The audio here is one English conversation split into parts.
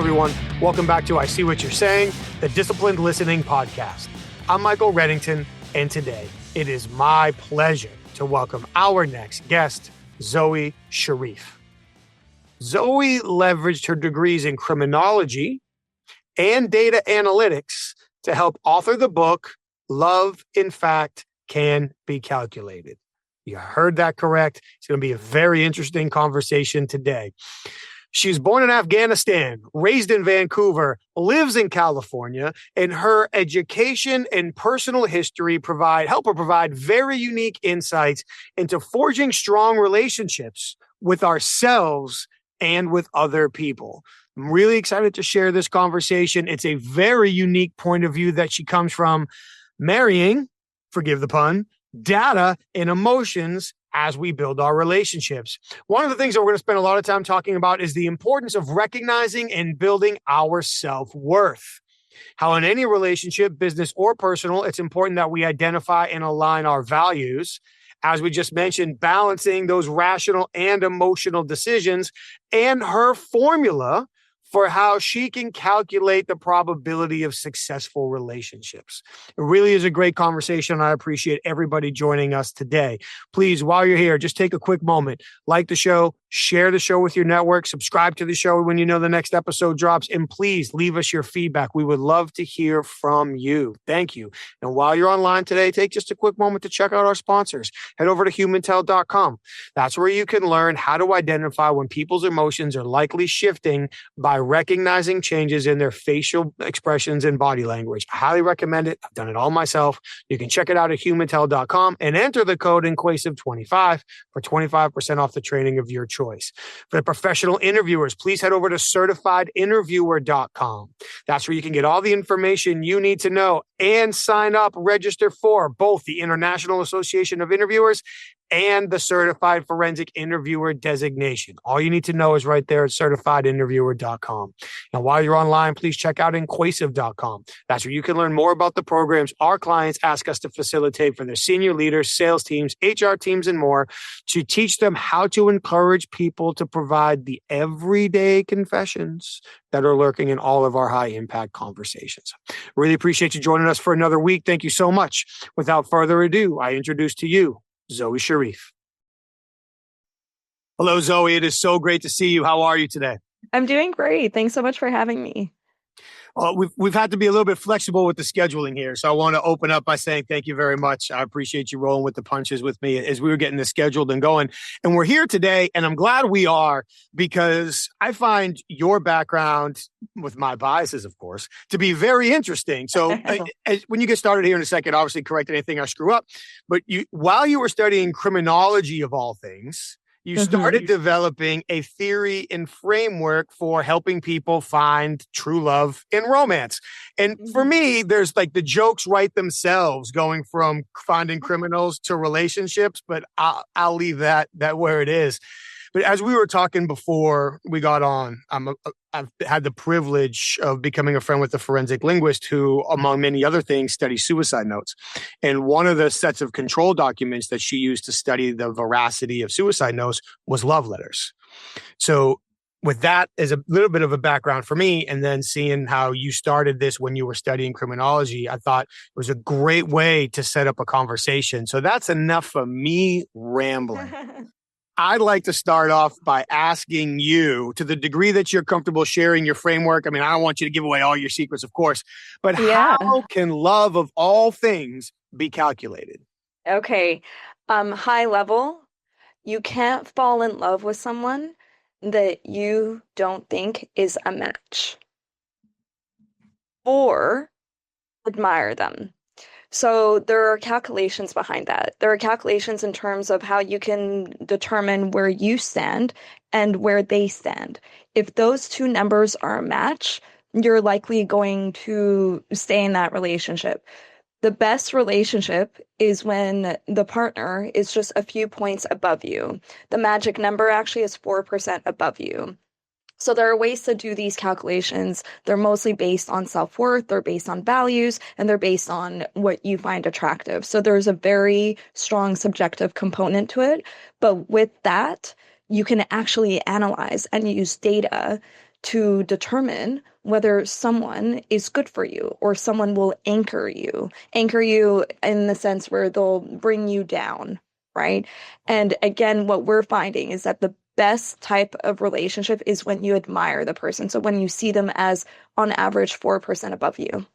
everyone. Welcome back to I See What You're Saying, the Disciplined Listening Podcast. I'm Michael Reddington, and today it is my pleasure to welcome our next guest, Zoey Charif. Zoey leveraged her degrees in criminology and data analytics to help author the book, Love, in Fact, Can Be Calculated. You heard that correct. It's going to be a very interesting conversation today. She was born in Afghanistan, raised in Vancouver, lives in California, and her education and personal history help her provide very unique insights into forging strong relationships with ourselves and with other people. I'm really excited to share this conversation. It's a very unique point of view that she comes from, marrying, forgive the pun, data and emotions as we build our relationships. One of the things that we're going to spend a lot of time talking about is the importance of recognizing and building our self-worth. How in any relationship, business or personal, it's important that we identify and align our values. As we just mentioned, balancing those rational and emotional decisions, and her formula for how she can calculate the probability of successful relationships. It really is a great conversation. I appreciate everybody joining us today. Please, while you're here, just take a quick moment, like the show, share the show with your network, subscribe to the show when you know the next episode drops, and please leave us your feedback. We would love to hear from you. Thank you. And while you're online today, take just a quick moment to check out our sponsors. Head over to humantel.com. That's where you can learn how to identify when people's emotions are likely shifting by recognizing changes in their facial expressions and body language. I highly recommend it. I've done it all myself. You can check it out at humantel.com and enter the code INQUASIVE25 for 25% off the training of your choice. For the professional interviewers, please head over to certifiedinterviewer.com. That's where you can get all the information you need to know and sign up, register for both the International Association of Interviewers and the Certified Forensic Interviewer designation. All you need to know is right there at certifiedinterviewer.com. Now, while you're online, please check out inquasive.com. That's where you can learn more about the programs our clients ask us to facilitate for their senior leaders, sales teams, HR teams, and more, to teach them how to encourage people to provide the everyday confessions that are lurking in all of our high-impact conversations. Really appreciate you joining us for another week. Thank you so much. Without further ado, I introduce to you Zoey Charif. Hello, Zoey. It is so great to see you. How are you today? I'm doing great. Thanks so much for having me. We've had to be a little bit flexible with the scheduling here. So I want to open up by saying thank you very much. I appreciate you rolling with the punches with me as we were getting this scheduled and going. And we're here today, and I'm glad we are, because I find your background, with my biases, of course, to be very interesting. So when you get started here in a second, obviously correct anything I screw up. But while you were studying criminology of all things, you started developing a theory and framework for helping people find true love in romance. And for me, there's like the jokes write themselves going from finding criminals to relationships, but I'll leave that where it is. But as we were talking before we got on, I've had the privilege of becoming a friend with a forensic linguist who, among many other things, studies suicide notes. And one of the sets of control documents that she used to study the veracity of suicide notes was love letters. So with that as a little bit of a background for me, and then seeing how you started this when you were studying criminology, I thought it was a great way to set up a conversation. So that's enough for me rambling. I'd like to start off by asking you, to the degree that you're comfortable sharing your framework. I mean, I don't want you to give away all your secrets, of course, but how can love of all things be calculated? Okay. High level, you can't fall in love with someone that you don't think is a match or admire them. So there are calculations behind that. There are calculations in terms of how you can determine where you stand and where they stand. If those two numbers are a match, you're likely going to stay in that relationship. The best relationship is when the partner is just a few points above you. The magic number actually is 4% above you. So there are ways to do these calculations. They're mostly based on self-worth, they're based on values, and they're based on what you find attractive. So there's a very strong subjective component to it. But with that, you can actually analyze and use data to determine whether someone is good for you or someone will anchor you in the sense where they'll bring you down, right? And again, what we're finding is that the best type of relationship is when you admire the person. So when you see them as on average 4% above you.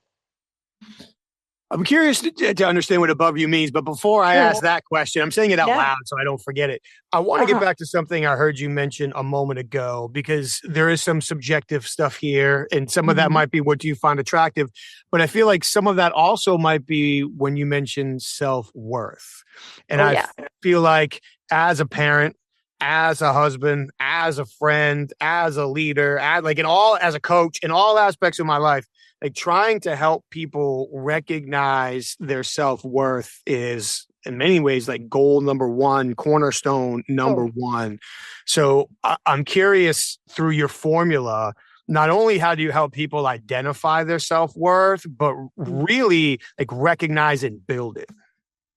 I'm curious to understand what above you means, but before I Sure. ask that question, I'm saying it out Yeah. loud so I don't forget it. I want to get Uh-huh. back to something I heard you mention a moment ago, because there is some subjective stuff here, and some of that Mhm. might be what you find attractive, but I feel like some of that also might be when you mention self-worth. And Oh I yeah. feel like as a parent, as a husband, as a friend, as a leader, as a coach, in all aspects of my life, like trying to help people recognize their self-worth is in many ways like goal number one, cornerstone number Oh. one. So I'm curious, through your formula, not only how do you help people identify their self-worth, but really like recognize and build it.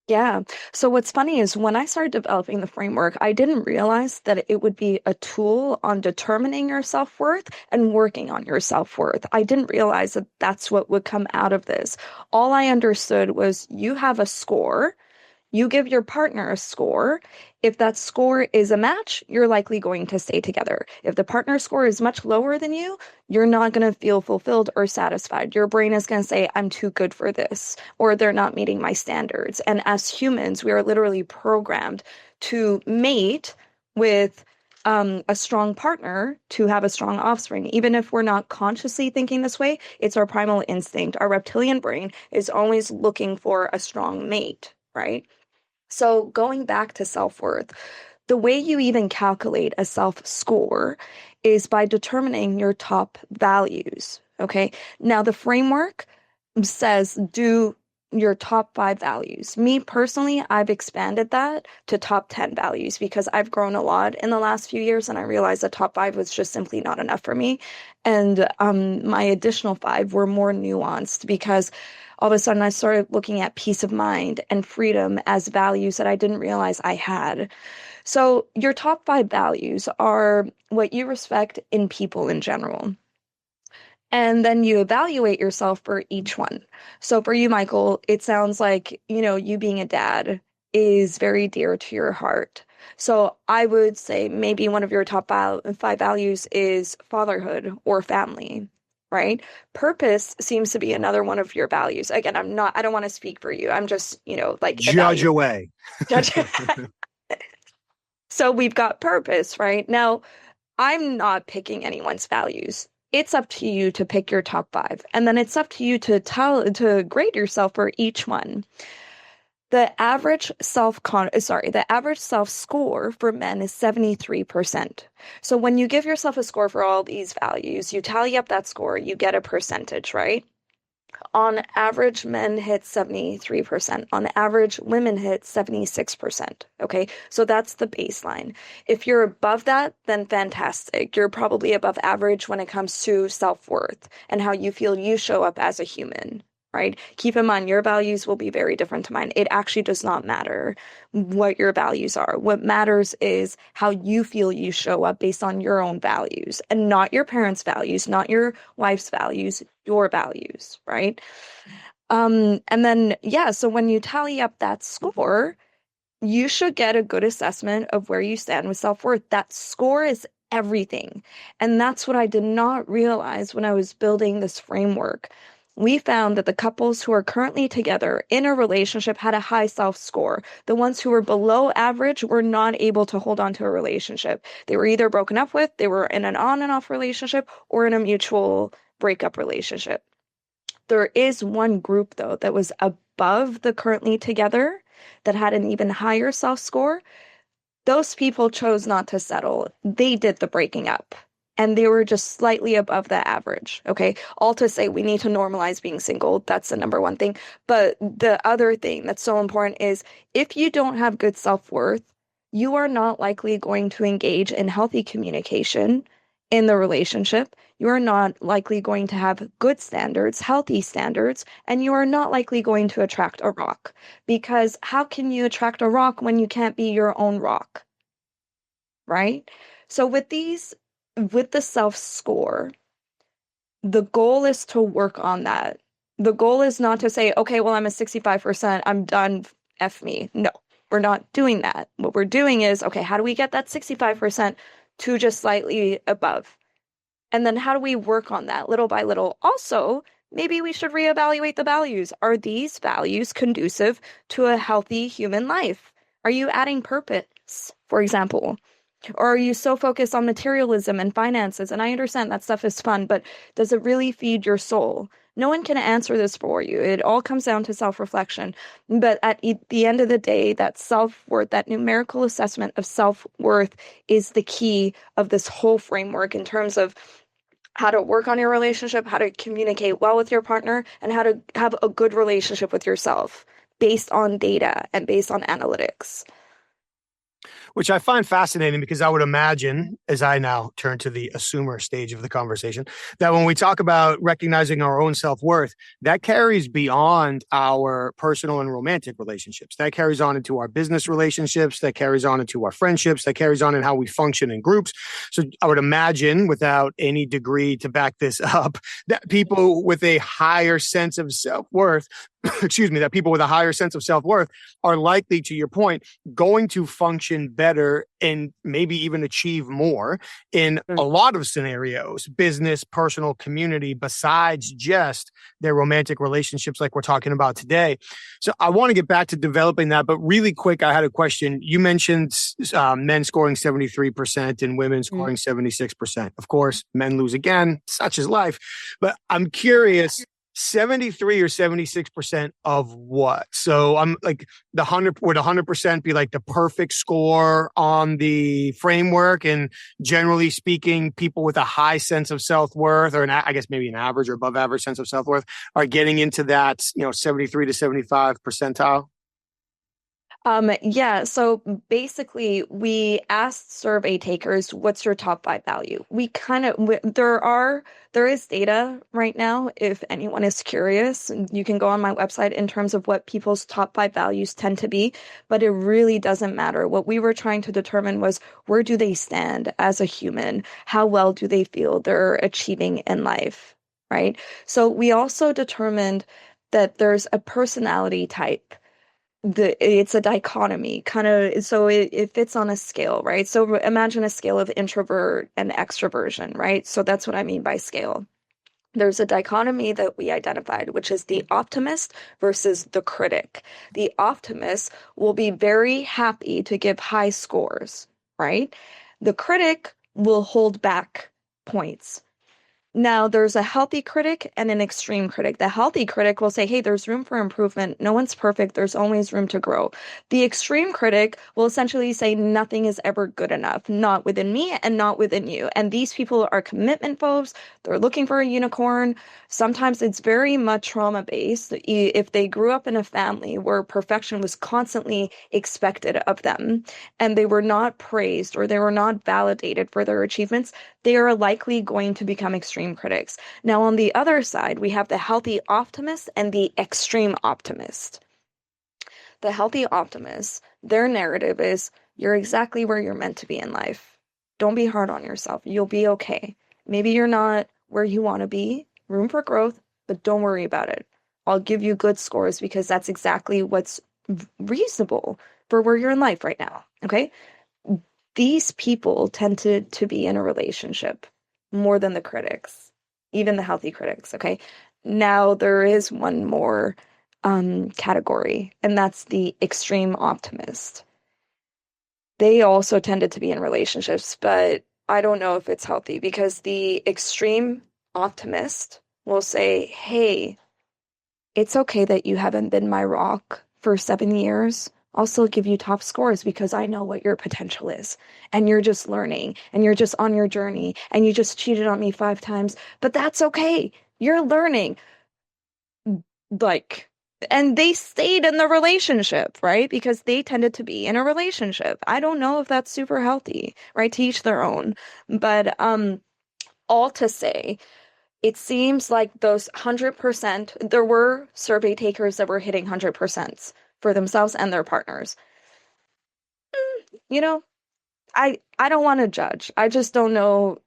Yeah. So what's funny is when I started developing the framework, I didn't realize that it would be a tool on determining your self-worth and working on your self-worth. I didn't realize that that's what would come out of this. All I understood was you have a score. You give your partner a score. If that score is a match, you're likely going to stay together. If the partner score is much lower than you, you're not going to feel fulfilled or satisfied. Your brain is going to say, I'm too good for this, or they're not meeting my standards. And as humans, we are literally programmed to mate with a strong partner to have a strong offspring. Even if we're not consciously thinking this way, it's our primal instinct. Our reptilian brain is always looking for a strong mate, right? So going back to self-worth, the way you even calculate a self-score is by determining your top values. Okay. Now the framework says do your top 5 values. Me personally, I've expanded that to top 10 values because I've grown a lot in the last few years and I realized that top 5 was just simply not enough for me. And my additional 5 were more nuanced because all of a sudden I started looking at peace of mind and freedom as values that I didn't realize I had. So your top 5 values are what you respect in people in general. And then you evaluate yourself for each one. So for you, Michael, it sounds like, you being a dad is very dear to your heart. So I would say maybe one of your top 5 values is fatherhood or family, right? Purpose seems to be another one of your values. Again, I don't want to speak for you. I'm just, like Judge evaluating. away. Judge. So we've got purpose, right? Now, I'm not picking anyone's values. It's up to you to pick your top 5. And then it's up to you to grade yourself for each one. The average self score for men is 73%. So when you give yourself a score for all these values, you tally up that score, you get a percentage, right? On average, men hit 73%. On average, women hit 76%. Okay, so that's the baseline. If you're above that, then fantastic. You're probably above average when it comes to self-worth and how you feel you show up as a human, right? Keep in mind, your values will be very different to mine. It actually does not matter what your values are. What matters is how you feel you show up based on your own values and not your parents' values, not your wife's values, your values, right? And then, yeah, so when you tally up that score, you should get a good assessment of where you stand with self-worth. That score is everything. And that's what I did not realize when I was building this framework. We found that the couples who are currently together in a relationship had a high self-score. The ones who were below average were not able to hold on to a relationship. They were either broken up with, they were in an on and off relationship, or in a mutual breakup relationship. There is one group, though, that was above the currently together that had an even higher self score. Those people chose not to settle. They did the breaking up and they were just slightly above the average. Okay. All to say we need to normalize being single. That's the number one thing. But the other thing that's so important is if you don't have good self-worth, you are not likely going to engage in healthy communication in the relationship. You are not likely going to have good standards, healthy standards, and you are not likely going to attract a rock. Because how can you attract a rock when you can't be your own rock? Right? So with these with the self score, the goal is to work on that. The goal is not to say, okay, well, I'm a 65%, I'm done, F me. No, we're not doing that. What we're doing is, okay, how do we get that 65% to just slightly above? And then how do we work on that little by little? Also, maybe we should reevaluate the values. Are these values conducive to a healthy human life? Are you adding purpose, for example? Or are you so focused on materialism and finances? And I understand that stuff is fun, but does it really feed your soul? No one can answer this for you. It all comes down to self-reflection. But at the end of the day, that self-worth, that numerical assessment of self-worth is the key of this whole framework in terms of how to work on your relationship, how to communicate well with your partner, and how to have a good relationship with yourself based on data and based on analytics. Which I find fascinating because I would imagine, as I now turn to the assumer stage of the conversation, that when we talk about recognizing our own self-worth, that carries beyond our personal and romantic relationships. That carries on into our business relationships, that carries on into our friendships, that carries on in how we function in groups. So I would imagine, without any degree to back this up, that people with a higher sense of self-worth, that people with a higher sense of self-worth are likely, to your point, going to function better and maybe even achieve more in a lot of scenarios, business, personal, community, besides just their romantic relationships like we're talking about today. So I want to get back to developing that, but really quick, I had a question. You mentioned men scoring 73% and women scoring 76%. Of course, men lose again, such is life. But I'm curious, 73 or 76% of what? So I'm like, the 100% be like the perfect score on the framework? And generally speaking, people with a high sense of self-worth, or I guess maybe an average or above average sense of self-worth, are getting into that, 73 to 75 percentile? Yeah, so basically we asked survey takers, what's your top five value? There is data right now, if anyone is curious, and you can go on my website in terms of what people's top five values tend to be, but it really doesn't matter. What we were trying to determine was, where do they stand as a human? How well do they feel they're achieving in life, right? So we also determined that there's a personality type. It's a dichotomy kind of, so it fits on a scale, right? So imagine a scale of introvert and extroversion, right? So that's what I mean by scale. There's a dichotomy that we identified, which is the optimist versus the critic. The optimist will be very happy to give high scores, right? The critic will hold back points. Now, there's a healthy critic and an extreme critic. The healthy critic will say, hey, there's room for improvement. No one's perfect. There's always room to grow. The extreme critic will essentially say, nothing is ever good enough, not within me and not within you. And these people are commitment phobes. They're looking for a unicorn. Sometimes it's very much trauma based. If they grew up in a family where perfection was constantly expected of them and they were not praised or they were not validated for their achievements, they are likely going to become extreme critics. Now, on the other side, we have the healthy optimist and the extreme optimist. The healthy optimist, their narrative is, you're exactly where you're meant to be in life. Don't be hard on yourself. You'll be okay. Maybe you're not where you want to be, room for growth, but don't worry about it. I'll give you good scores because that's exactly what's reasonable for where you're in life right now. Okay? These people tend to be in a relationship more than the critics, even the healthy critics. Okay. Now there is one more category, and that's the extreme optimist. They also tended to be in relationships, but I don't know if it's healthy because the extreme optimist will say, hey, it's okay that you haven't been my rock for 7 years. I'll still give you top scores because I know what your potential is. And you're just learning and you're just on your journey and you just cheated on me 5 times, but that's okay. You're learning. Like, and they stayed in the relationship, right? Because they tended to be in a relationship. I don't know if that's super healthy, right? To each their own. But all to say, it seems like those 100%, there were survey takers that were hitting 100% for themselves and their partners. You know, I don't want to judge. I just don't know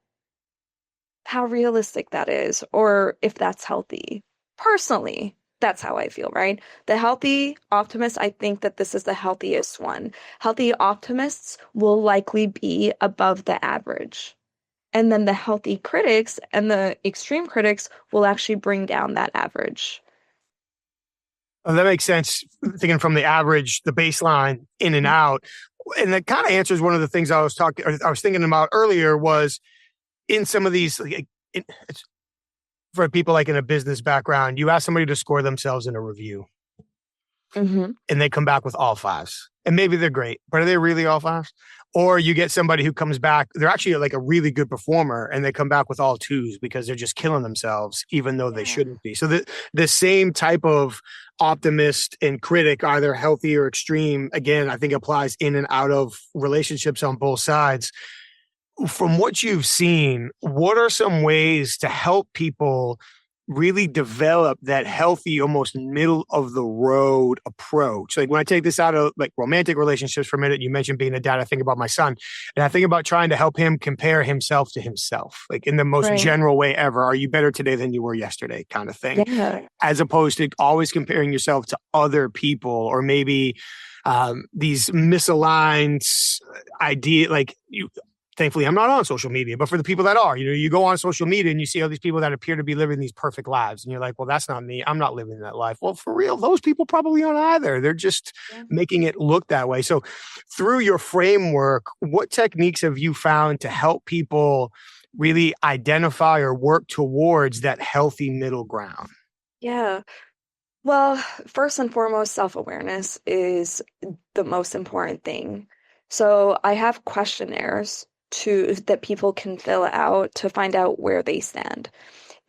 how realistic that is, or if that's healthy. Personally, that's how I feel, right? The healthy optimist, I think that this is the healthiest one. Healthy optimists will likely be above the average. And then the healthy critics and the extreme critics will actually bring down that average. That makes sense. Thinking from the average, the baseline in and out. And that kind of answers one of the things I was thinking about earlier was in some of these, it's for people like in a business background, you ask somebody to score themselves in a review Mm-hmm. and they come back with all fives. And maybe they're great, but are they really all fives? Or you get somebody who comes back, they're actually like a really good performer and they come back with all twos because they're just killing themselves, even though they Yeah. shouldn't be. So the same type of optimist and critic, either healthy or extreme, again, I think applies in and out of relationships on both sides. From what you've seen, what are some ways to help people really develop that healthy, almost middle of the road approach? Like when I take this out of like romantic relationships for a minute, you mentioned being a dad. I think about my son and I think about trying to help him compare himself to himself, like in the most Right. general way ever. Are you better today than you were yesterday kind of thing, Yeah. as opposed to always comparing yourself to other people or maybe these misaligned idea, like you, thankfully I'm not on social media, but for the people that are, you go on social media and you see all these people that appear to be living these perfect lives. And you're like, well, that's not me. I'm not living that life. Well, for real, those people probably aren't either. They're just Yeah. making it look that way. So through your framework, what techniques have you found to help people really identify or work towards that healthy middle ground? Yeah. Well, first and foremost, self-awareness is the most important thing. So I have questionnaires that people can fill out to find out where they stand.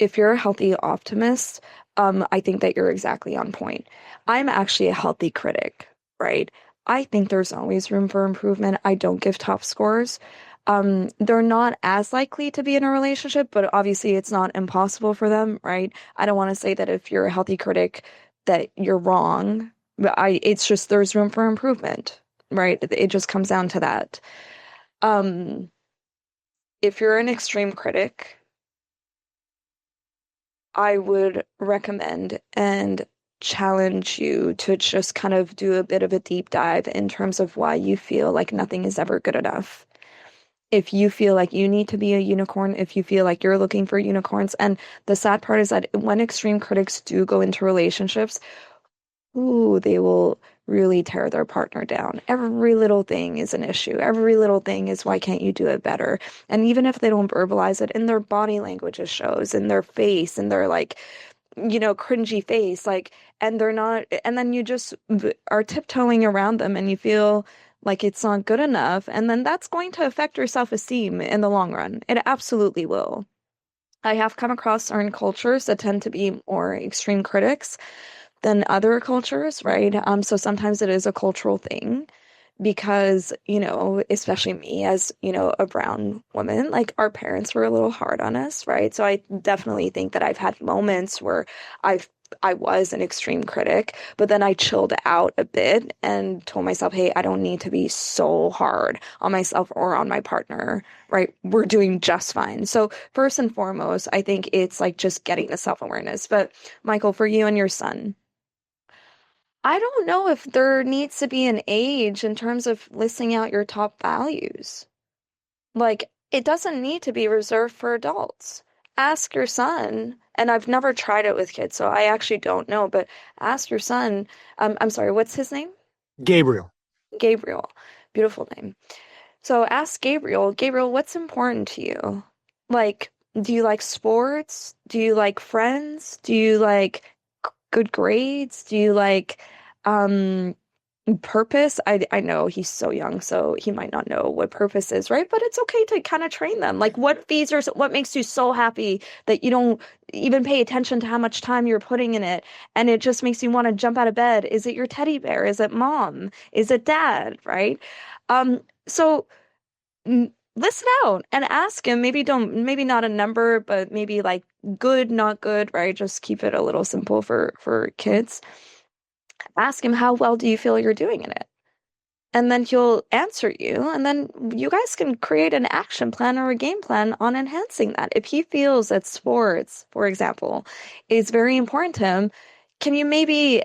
If you're a healthy optimist, I think that you're exactly on point. I'm actually a healthy critic, right? I think there's always room for improvement. I don't give top scores. They're not as likely to be in a relationship, but obviously it's not impossible for them, right? I don't want to say that if you're a healthy critic that you're wrong, but it's just there's room for improvement, right? It just comes down to that. Um, if you're an extreme critic, I would recommend and challenge you to just kind of do a bit of a deep dive in terms of why you feel like nothing is ever good enough. If you feel like you need to be a unicorn, if you feel like you're looking for unicorns, and the sad part is that when extreme critics do go into relationships, ooh, they will really tear their partner down. Every little thing is an issue. Every little thing is why can't you do it better? And even if they don't verbalize it, in their body language it shows, in their face, in their like, cringy face, like, and they're not, and then you just are tiptoeing around them and you feel like it's not good enough. And then that's going to affect your self-esteem in the long run. It absolutely will. I have come across certain cultures that tend to be more extreme critics than other cultures, right? So sometimes it is a cultural thing because, especially me as, a brown woman, like our parents were a little hard on us, right? So I definitely think that I've had moments where I was an extreme critic, but then I chilled out a bit and told myself, hey, I don't need to be so hard on myself or on my partner, right? We're doing just fine. So first and foremost, I think it's like just getting the self-awareness. But Michael, for you and your son, I don't know if there needs to be an age in terms of listing out your top values. Like, it doesn't need to be reserved for adults. Ask your son, and I've never tried it with kids, so I actually don't know, but ask your son, I'm sorry, what's his name? Gabriel. Gabriel. Beautiful name. So ask Gabriel, Gabriel, what's important to you? Like, do you like sports? Do you like friends? Do you like good grades? Do you like um purpose? I know he's so young, so he might not know what purpose is, right? But it's okay to kind of train them. Like what makes you so happy that you don't even pay attention to how much time you're putting in it, and it just makes you want to jump out of bed? Is it your teddy bear? Is it mom? Is it dad? Right? So listen out and ask him. Maybe not a number, but maybe like good, not good, right? Just keep it a little simple for kids. Ask him, how well do you feel you're doing in it? and then he'll answer you, and then you guys can create an action plan or a game plan on enhancing that. If he feels that sports, for example, is very important to him, can you maybe,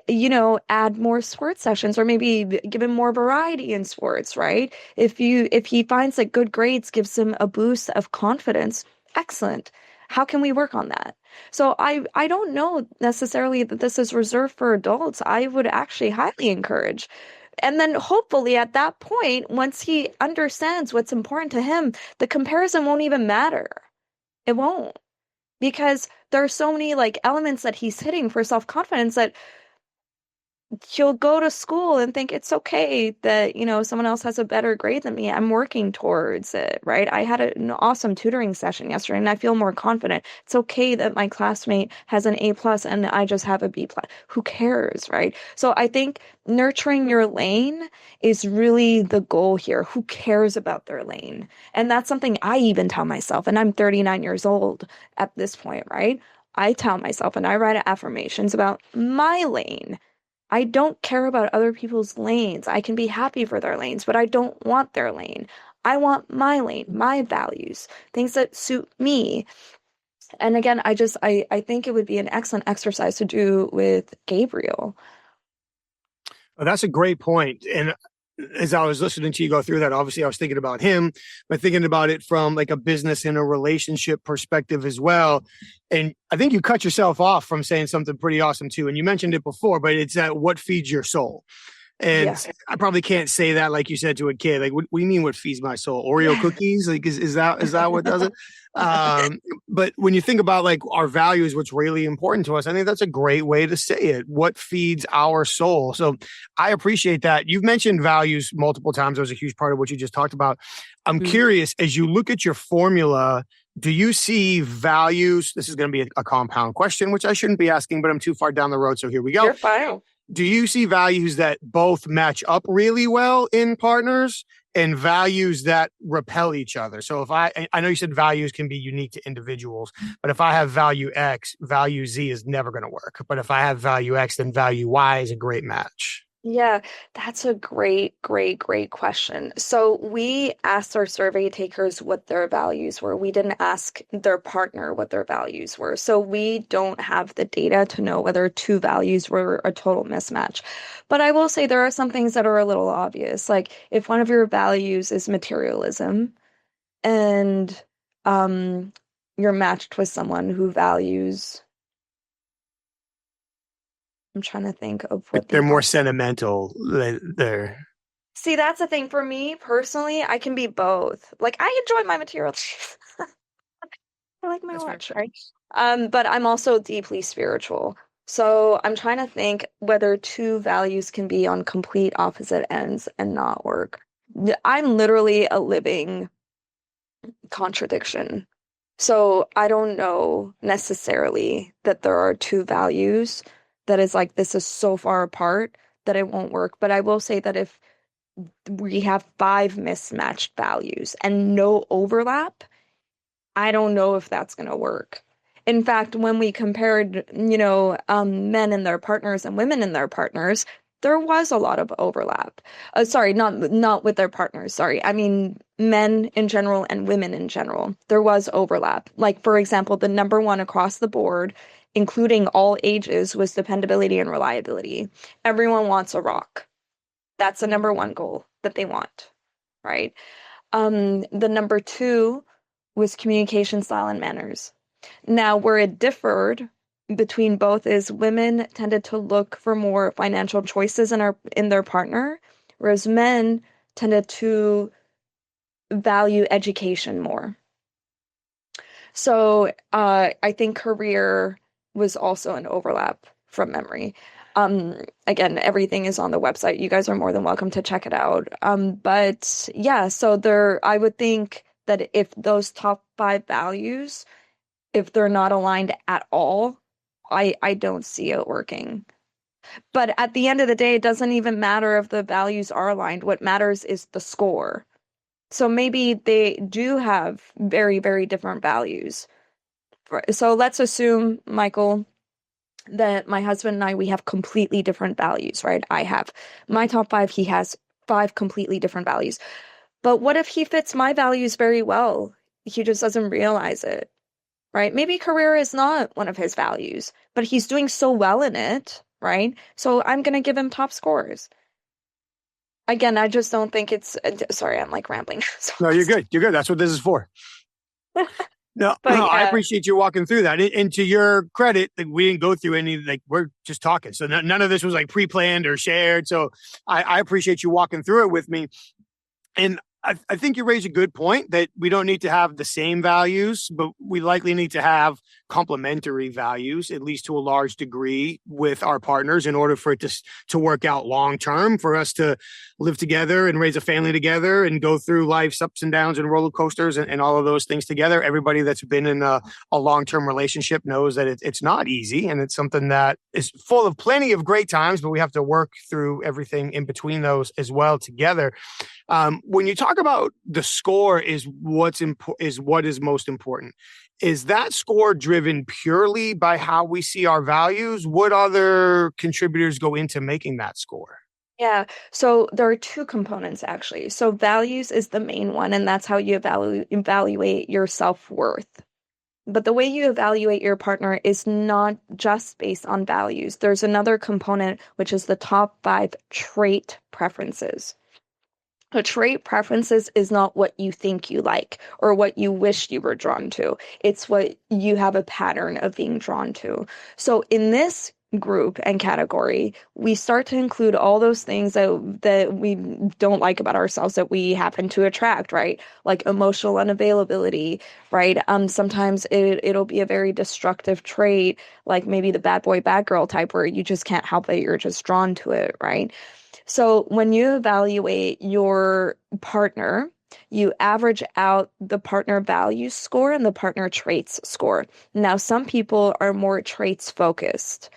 add more sports sessions or maybe give him more variety in sports, right? If he finds that good grades gives him a boost of confidence, excellent. How can we work on that? So I don't know necessarily that this is reserved for adults. I would actually highly encourage. And then hopefully at that point, once he understands what's important to him, the comparison won't even matter. It won't. Because there are so many like elements that he's hitting for self-confidence that he'll go to school and think it's okay that, someone else has a better grade than me. I'm working towards it, right? I had an awesome tutoring session yesterday and I feel more confident. It's okay that my classmate has an A plus and I just have a B plus. Who cares, right? So I think nurturing your lane is really the goal here. Who cares about their lane? And that's something I even tell myself, and I'm 39 years old at this point, right? I tell myself and I write affirmations about my lane. I don't care about other people's lanes. I can be happy for their lanes, but I don't want their lane. I want my lane, my values, things that suit me. And again, I think it would be an excellent exercise to do with Gabriel. Well, that's a great point. And as I was listening to you go through that, obviously I was thinking about him, but thinking about it from like a business and a relationship perspective as well. And I think you cut yourself off from saying something pretty awesome too. And you mentioned it before, but it's that what feeds your soul. And Yeah. I probably can't say that like you said to a kid. Like, what do you mean? What feeds my soul? Oreo Yeah. cookies? Like, is that what does it? But when you think about like our values, what's really important to us, I think that's a great way to say it. What feeds our soul? So I appreciate that. You've mentioned values multiple times. That was a huge part of what you just talked about. I'm curious, as you look at your formula, do you see values? This is going to be a compound question, which I shouldn't be asking, but I'm too far down the road. So here we go. You're fine. Do you see values that both match up really well in partners and values that repel each other? So if I know you said values can be unique to individuals, but if I have value X, value Z is never going to work. But if I have value X, then value Y is a great match. Yeah, that's a great, great, great question. So we asked our survey takers what their values were. We didn't ask their partner what their values were. So we don't have the data to know whether two values were a total mismatch. But I will say there are some things that are a little obvious. Like if one of your values is materialism and um you're matched with someone who values, I'm trying to think of what They're the more opposite. sentimental. They're See, that's the thing. For me personally, I can be both. Like I enjoy my material. I like my that's fair. watch, right? But I'm also deeply spiritual. So I'm trying to think whether two values can be on complete opposite ends and not work. I'm literally a living contradiction. So I don't know necessarily that there are two values that is like this is so far apart that it won't work. But I will say that if we have five mismatched values and no overlap, I don't know if that's going to work. In fact, when we compared, men and their partners and women and their partners, there was a lot of overlap. Sorry, not with their partners. Sorry, I mean men in general and women in general. There was overlap. Like for example, the number one across the board, including all ages, was dependability and reliability. Everyone wants a rock. That's the number one goal that they want, right? The number two was communication style and manners. Now, where it differed between both is women tended to look for more financial choices in their partner, whereas men tended to value education more. So I think career was also an overlap from memory. Again, everything is on the website. You guys are more than welcome to check it out. But yeah, so I would think that if those top five values, if they're not aligned at all, I don't see it working. But at the end of the day, it doesn't even matter if the values are aligned. What matters is the score. So maybe they do have very, very different values. So let's assume, Michael, that my husband and I, we have completely different values, right? I have my top five, he has 5 completely different values. But what if he fits my values very well? He just doesn't realize it, right? Maybe career is not one of his values, but he's doing so well in it, right? So I'm going to give him top scores. Again, I just don't think it's, sorry, I'm like rambling. So No, you're good. You're good. That's what this is for. No, but I yeah, appreciate you walking through that. And to your credit, like, we didn't go through any, like, we're just talking. So none of this was like pre-planned or shared. So I appreciate you walking through it with me. And I think you raise a good point that we don't need to have the same values, but we likely need to have complementary values, at least to a large degree, with our partners in order for it to work out long term, for us to live together and raise a family together and go through life's ups and downs and roller coasters and all of those things together. Everybody that's been in a long-term relationship knows that it's not easy, and it's something that is full of plenty of great times, but we have to work through everything in between those as well together. When you talk about the score is what is most important, is that score driven purely by how we see our values? What other contributors go into making that score? yeah. So there are two components actually. So values is the main one, and that's how you evaluate your self-worth. But the way you evaluate your partner is not just based on values. There's another component, which is the top 5 trait preferences. A trait preferences is not what you think you like or what you wish you were drawn to. It's what you have a pattern of being drawn to. So in this group and category, we start to include all those things that we don't like about ourselves that we happen to attract, right? Like emotional unavailability, right? Sometimes it'll be a very destructive trait, like maybe the bad boy, bad girl type where you just can't help it, you're just drawn to it, right? So when you evaluate your partner, you average out the partner values score and the partner traits score. Now, some people are more traits focused.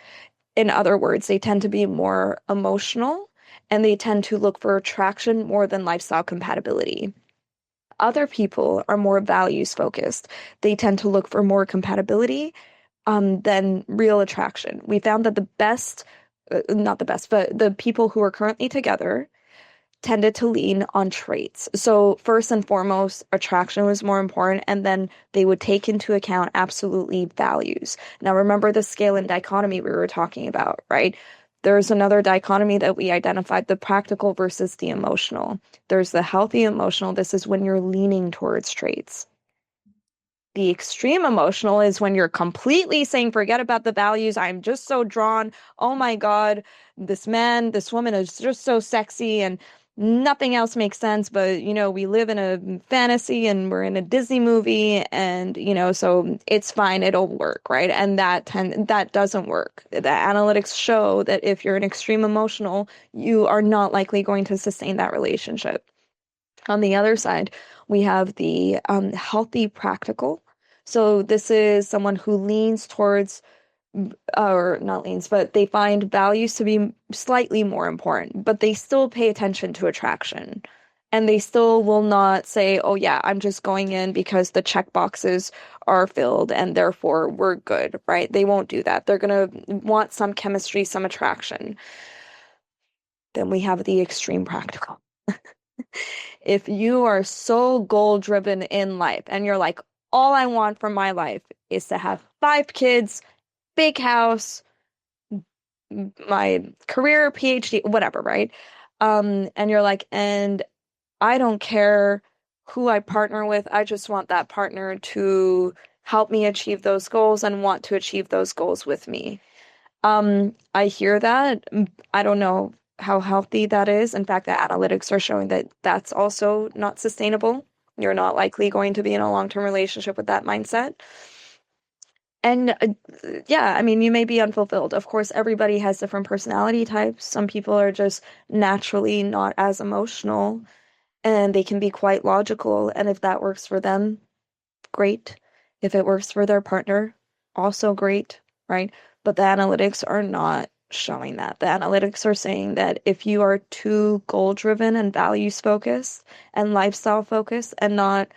In other words, they tend to be more emotional and they tend to look for attraction more than lifestyle compatibility. Other people are more values focused. They tend to look for more compatibility than real attraction. We found that the best, not the best, but the people who are currently together tended to lean on traits. So first and foremost, attraction was more important, and then they would take into account absolutely values. Now remember the scale and dichotomy we were talking about, right? There's another dichotomy that we identified, the practical versus the emotional. There's the healthy emotional. This is when you're leaning towards traits. The extreme emotional is when you're completely saying, forget about the values. I'm just so drawn. Oh my God, this man, this woman is just so sexy and nothing else makes sense. But, we live in a fantasy and we're in a Disney movie and, so it's fine. It'll work, right? And that doesn't work. The analytics show that if you're an extreme emotional, you are not likely going to sustain that relationship. On the other side, we have the healthy practical. So this is someone who leans towards, or not leans, but they find values to be slightly more important, but they still pay attention to attraction. And they still will not say, oh yeah, I'm just going in because the check boxes are filled and therefore we're good, right? They won't do that. They're going to want some chemistry, some attraction. Then we have the extreme practical. If you are so goal driven in life and you're like, all I want from my life is to have 5 kids, big house, my career, PhD, whatever, right? And you're like, and I don't care who I partner with. I just want that partner to help me achieve those goals and want to achieve those goals with me. I hear that. I don't know how healthy that is. In fact, the analytics are showing that that's also not sustainable. You're not likely going to be in a long-term relationship with that mindset. And yeah, I mean, you may be unfulfilled. Of course, everybody has different personality types. Some people are just naturally not as emotional and they can be quite logical. And if that works for them, great. If it works for their partner, also great, right? But the analytics are not showing that. The analytics are saying that if you are too goal driven and values focused and lifestyle focused and not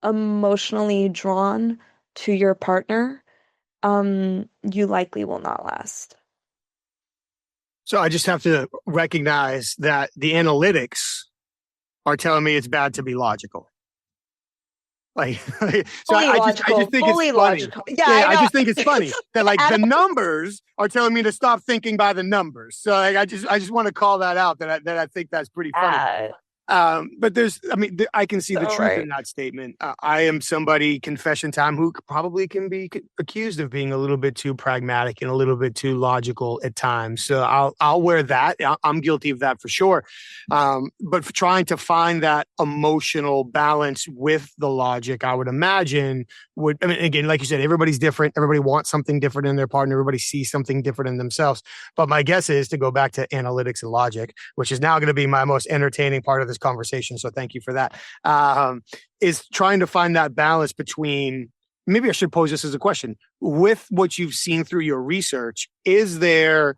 emotionally drawn to your partner, you likely will not last. So I just have to recognize that the analytics are telling me it's bad to be logical. Like, so I just think it's Fully funny. logical. Yeah, Yeah, I I know. just think it's funny that like the numbers are telling me to stop thinking by the numbers. So like, I just want to call that out that I think that's pretty funny. Yeah, But I can see the so truth in right. that statement. I am somebody, confession time, who probably can be accused of being a little bit too pragmatic and a little bit too logical at times. So I'll wear that. I'm guilty of that for sure. But for trying to find that emotional balance with the logic, I would imagine again, like you said, everybody's different. Everybody wants something different in their partner. Everybody sees something different in themselves. But my guess is to go back to analytics and logic, which is now going to be my most entertaining part of this conversation. So thank you for that. Is trying to find that balance between, maybe I should pose this as a question. With what you've seen through your research, is there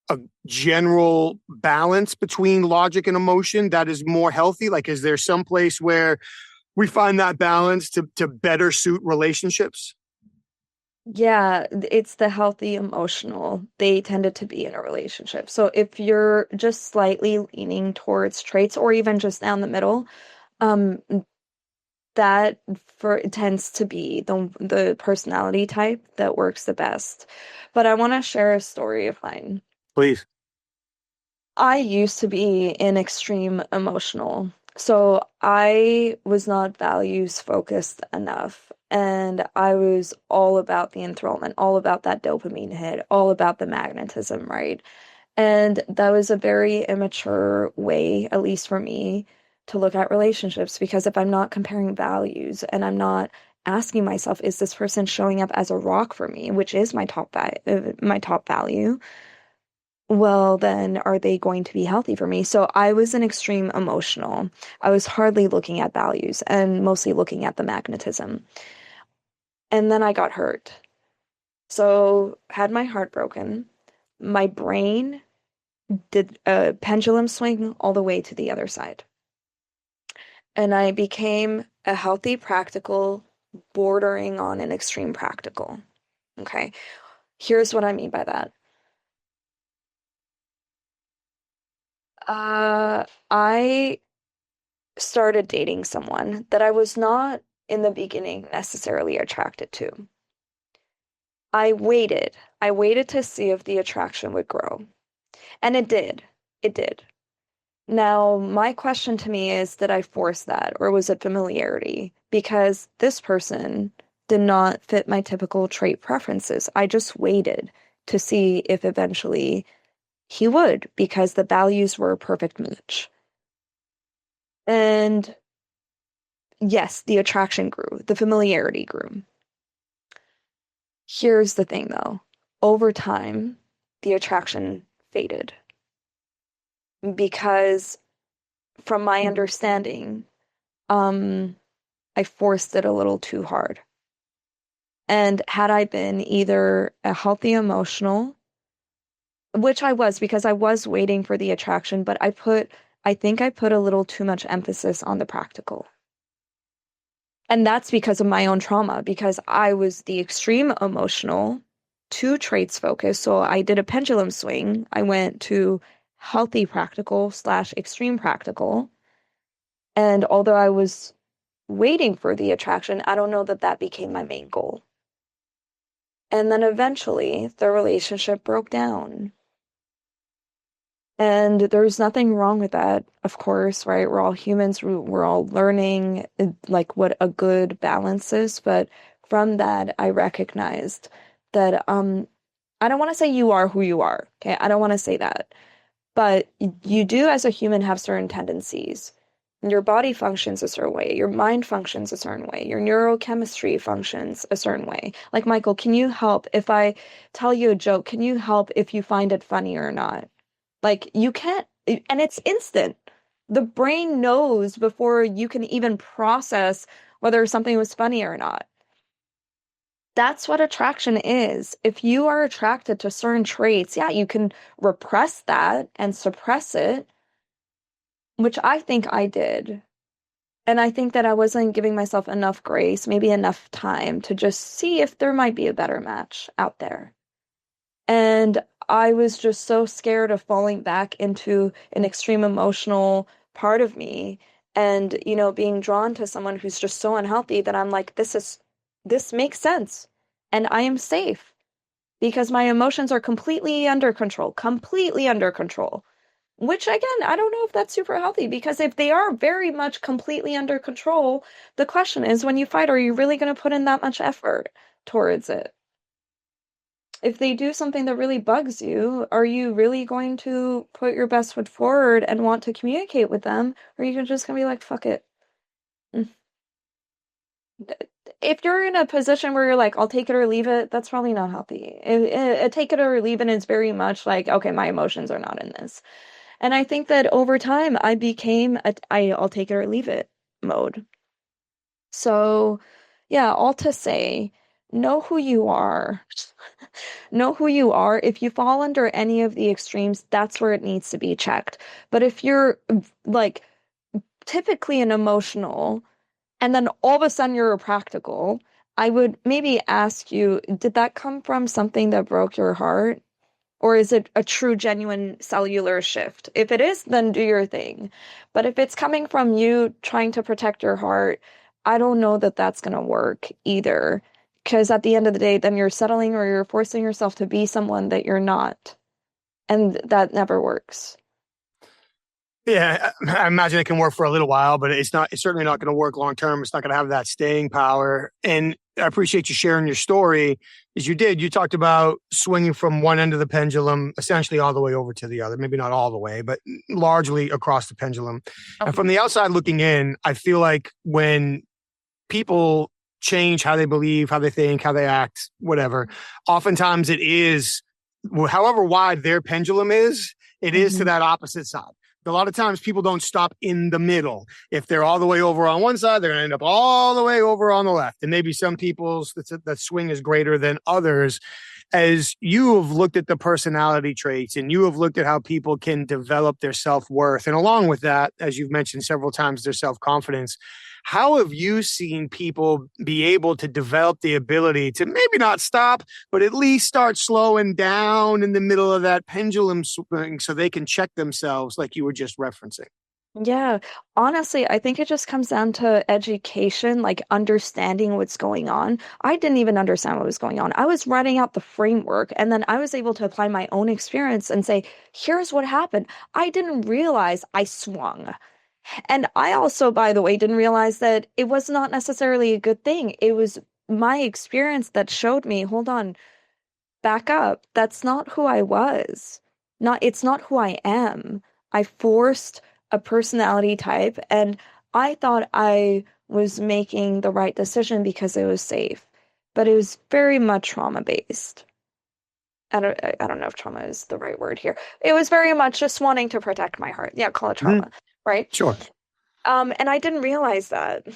a general balance between logic and emotion that is more healthy? Like, is there some place where we find that balance to better suit relationships? Yeah, it's the healthy emotional. They tended to be in a relationship. So if you're just slightly leaning towards traits or even just down the middle, um, that for it tends to be the personality type that works the best. But I want to share a story of mine. Please. I used to be an extreme emotional. So I was not values focused enough. And I was all about the enthrallment, all about that dopamine hit, all about the magnetism, right? And that was a very immature way, at least for me, to look at relationships. Because if I'm not comparing values and I'm not asking myself, is this person showing up as a rock for me, which is my top value? Well, then are they going to be healthy for me? So I was an extreme emotional. I was hardly looking at values and mostly looking at the magnetism. And then I got hurt. So had my heart broken. My brain did a pendulum swing all the way to the other side. And I became a healthy practical, bordering on an extreme practical. Okay. Here's what I mean by that. I started dating someone that I was not in the beginning necessarily attracted to. I waited. I waited to see if the attraction would grow. And it did. It did. Now, my question to me is, did I force that or was it familiarity? Because this person did not fit my typical trait preferences. I just waited to see if eventually he would, because the values were a perfect match. And yes, the attraction grew, the familiarity grew. Here's the thing though. Over time, the attraction faded because from my understanding, um, I forced it a little too hard. And had I been either a healthy emotional, which I was because I was waiting for the attraction, but I think I put a little too much emphasis on the practical. And that's because of my own trauma, because I was the extreme emotional, two traits focused. So I did a pendulum swing. I went to healthy practical slash extreme practical. And although I was waiting for the attraction, I don't know that that became my main goal. And then eventually the relationship broke down. And there's nothing wrong with that, of course, right? We're all humans, we're all learning like what a good balance is. But from that, I recognized that I don't want to say you are who you are, okay? I don't want to say that. But you do as a human have certain tendencies. Your body functions a certain way, your mind functions a certain way, your neurochemistry functions a certain way. Like, Michael, can you help if I tell you a joke? Can you help if you find it funny or not? Like you can't, and it's instant. The brain knows before you can even process whether something was funny or not. That's what attraction is. If you are attracted to certain traits, yeah, you can repress that and suppress it, which I think I did. And I think that I wasn't giving myself enough grace, maybe enough time to just see if there might be a better match out there. And I was just so scared of falling back into an extreme emotional part of me and, being drawn to someone who's just so unhealthy that I'm like, this makes sense. And I am safe because my emotions are completely under control. Which again, I don't know if that's super healthy because if they are very much completely under control, the question is when you fight, are you really going to put in that much effort towards it? If they do something that really bugs you, are you really going to put your best foot forward and want to communicate with them? Or are you just going to be like, fuck it? Mm. If you're in a position where you're like, I'll take it or leave it, that's probably not healthy. Take it or leave it is very much like, okay, my emotions are not in this. And I think that over time, I became I'll take it or leave it mode. So, yeah, all to say, know who you are. Know who you are. If you fall under any of the extremes, that's where it needs to be checked. But if you're like typically an emotional and then all of a sudden you're a practical, I would maybe ask you, did that come from something that broke your heart? Or is it a true, genuine cellular shift? If it is, then do your thing. But if it's coming from you trying to protect your heart, I don't know that that's going to work either. Because at the end of the day, then you're settling or you're forcing yourself to be someone that you're not. And that never works. Yeah, I imagine it can work for a little while, but it's certainly not going to work long term. It's not going to have that staying power. And I appreciate you sharing your story as you did. You talked about swinging from one end of the pendulum, essentially all the way over to the other, maybe not all the way, but largely across the pendulum. And from the outside looking in, I feel like when people change how they believe, how they think, how they act, whatever, oftentimes it is, however wide their pendulum is, it is to that opposite side. A lot of times people don't stop in the middle. If they're all the way over on one side, they're going to end up all the way over on the left. And maybe some people's that swing is greater than others. As you have looked at the personality traits and you have looked at how people can develop their self-worth, and along with that, as you've mentioned several times, their self-confidence, how have you seen people be able to develop the ability to maybe not stop, but at least start slowing down in the middle of that pendulum swing so they can check themselves like you were just referencing? Yeah, honestly, I think it just comes down to education, like understanding what's going on. I didn't even understand what was going on. I was writing out the framework and then I was able to apply my own experience and say, here's what happened. I didn't realize I swung. And I also, by the way, didn't realize that it was not necessarily a good thing. It was my experience that showed me, hold on, back up. That's not who I was. It's not who I am. I forced a personality type and I thought I was making the right decision because it was safe, but it was very much trauma based. I don't know if trauma is the right word here. It was very much just wanting to protect my heart. Yeah, call it trauma, right? Sure. And I didn't realize that.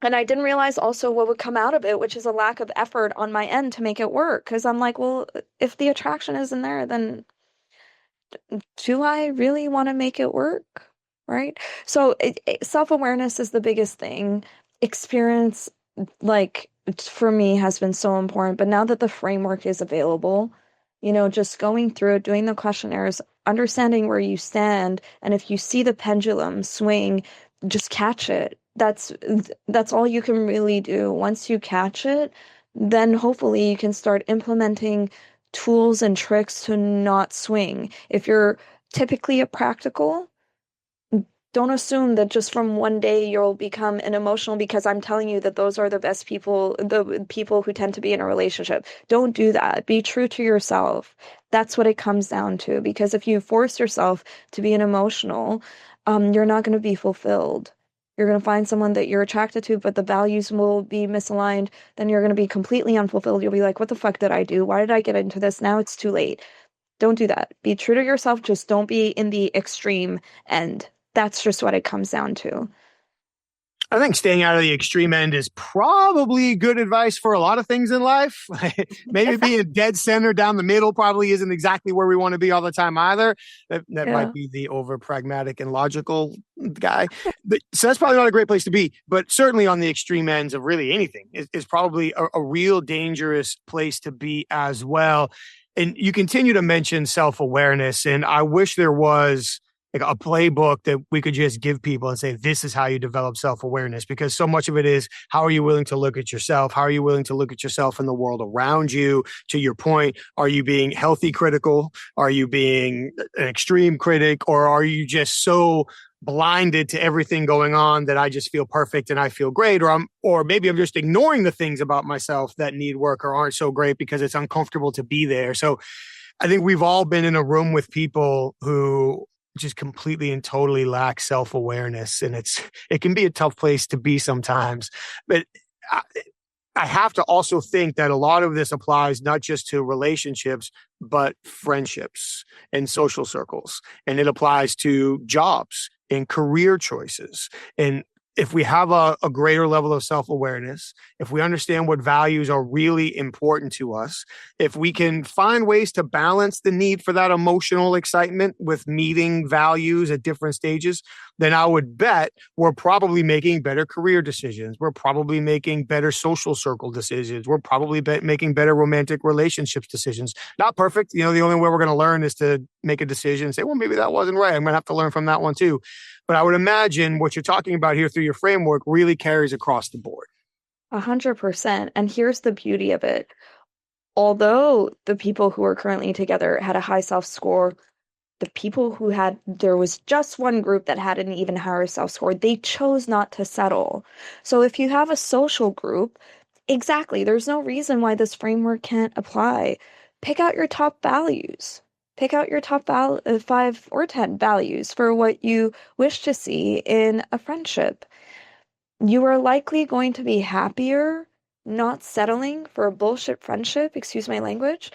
And I didn't realize also what would come out of it, which is a lack of effort on my end to make it work. Because I'm like, well, if the attraction isn't there, then do I really want to make it work? Right? So self-awareness is the biggest thing. Experience, like, for me, has been so important. But now that the framework is available, just going through it, doing the questionnaires, understanding where you stand, and if you see the pendulum swing, just catch it. That's all you can really do. Once you catch it, then hopefully you can start implementing tools and tricks to not swing. If you're typically a practical, don't assume that just from one day you'll become an emotional because I'm telling you that those are the best people, the people who tend to be in a relationship. Don't do that. Be true to yourself. That's what it comes down to. Because if you force yourself to be an emotional, you're not going to be fulfilled. You're going to find someone that you're attracted to, but the values will be misaligned. Then you're going to be completely unfulfilled. You'll be like, what the fuck did I do? Why did I get into this? Now it's too late. Don't do that. Be true to yourself. Just don't be in the extreme end. That's just what it comes down to. I think staying out of the extreme end is probably good advice for a lot of things in life. Maybe being dead center down the middle probably isn't exactly where we want to be all the time either. That might be the over pragmatic and logical guy. So that's probably not a great place to be. But certainly on the extreme ends of really anything is probably a real dangerous place to be as well. And you continue to mention self-awareness, and I wish there was like a playbook that we could just give people and say, this is how you develop self-awareness, because so much of it is, how are you willing to look at yourself? How are you willing to look at yourself and the world around you? To your point, are you being healthy critical? Are you being an extreme critic? Or are you just so blinded to everything going on that I just feel perfect and I feel great? Or maybe I'm just ignoring the things about myself that need work or aren't so great because it's uncomfortable to be there. So I think we've all been in a room with people who just completely and totally lack self-awareness. And it can be a tough place to be sometimes. But I have to also think that a lot of this applies not just to relationships, but friendships and social circles. And it applies to jobs and career choices. And if we have a greater level of self-awareness, if we understand what values are really important to us, if we can find ways to balance the need for that emotional excitement with meeting values at different stages, then I would bet we're probably making better career decisions. We're probably making better social circle decisions. We're probably making better romantic relationships decisions. Not perfect. The only way we're going to learn is to make a decision and say, well, maybe that wasn't right. I'm going to have to learn from that one too. But I would imagine what you're talking about here through your framework really carries across the board. 100%. And here's the beauty of it. Although the people who are currently together had a high self-score, there was just one group that had an even higher self-score. They chose not to settle. So if you have a social group, exactly, there's no reason why this framework can't apply. Pick out your top values. Pick out your top 5 or 10 values for what you wish to see in a friendship. You are likely going to be happier not settling for a bullshit friendship, excuse my language,